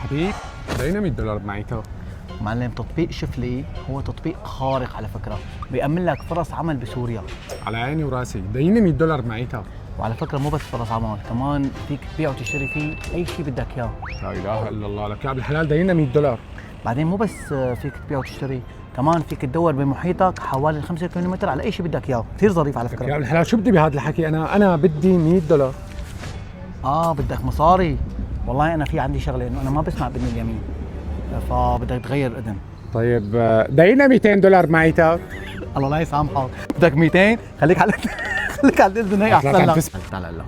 حبيب داينا $100 بمعيتها. معلم تطبيق شفلي هو تطبيق خارق على فكرة، بيأمن لك فرص عمل بسوريا. على عيني وراسي، داينا $100 بمعيتها. وعلى فكرة مو بس فرص عمل، كمان فيك تبيع وتشتري فيه أي شيء بدك إياه. لا اله الا الله، لك يا بالحلال داينا $100. بعدين مو بس فيك تبيع وتشتري، كمان فيك تدور بمحيطك حوالي 5 كيلومتر على أي شيء بدك إياه، كثير ظريف على لك يا فكرة. بالحلال شو بدي بهذا الحكي؟ انا بدي $100. بدك مصاري؟ والله أنا في عندي شغلة إنه أنا ما بسمع بإذن اليمين، فبدك تغير الإذن. طيب داينا $200 بمعيتها. الله لا يسامحك، بدك 200 خليك على خليك على الإذن هي أحسن لك. تعال لك.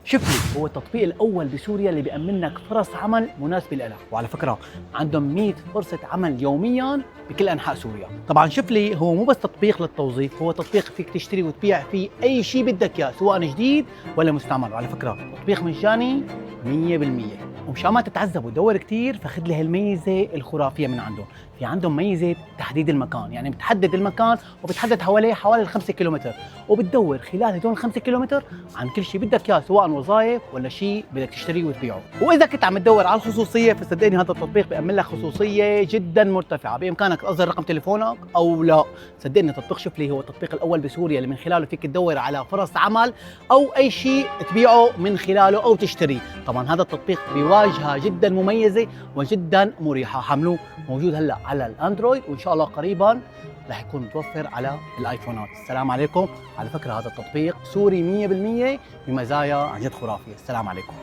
شفلي هو التطبيق الأول بسوريا اللي بيأمن لك فرص عمل مناسبة لك، وعلى فكرة عندهم 100 فرصة عمل يومياً بكل أنحاء سوريا. طبعاً شفلي هو مو بس تطبيق للتوظيف، هو تطبيق فيك تشتري وتبيع فيه أي شيء بدك إياه سواء جديد ولا مستعمل، وعلى فكرة تطبيق مجاني 100%. ومشان ما تتعذب وتدور كتير فخذ لي هالميزة الخرافية من عندهم. في عندهم ميزة تحديد المكان، يعني بتحدد المكان وبتحدد حوالي 5 كيلومتر، وبتدور خلال هدول 5 كيلومتر عن كل شيء بدك اياه سواء وظائف ولا شيء بدك تشتريه وتبيعه. واذا كنت عم تدور على الخصوصيه فصدقني هذا التطبيق بيأمن لك خصوصيه جدا مرتفعه، بامكانك تصدر رقم تليفونك او لا. صدقني تطبيق شفلي هو التطبيق الاول بسوريا اللي من خلاله فيك تدور على فرص عمل او اي شيء تبيعه من خلاله او تشتريه. طبعا هذا التطبيق بواجهه جدا مميزه وجدا مريحه، حملوه، موجود هلا على الاندرويد وان شاء الله قريبا رح يكون متوفر على الايفونات. السلام عليكم. على فكره هذا التطبيق سوري 100% بمزايا عن جد خرافيه. السلام عليكم.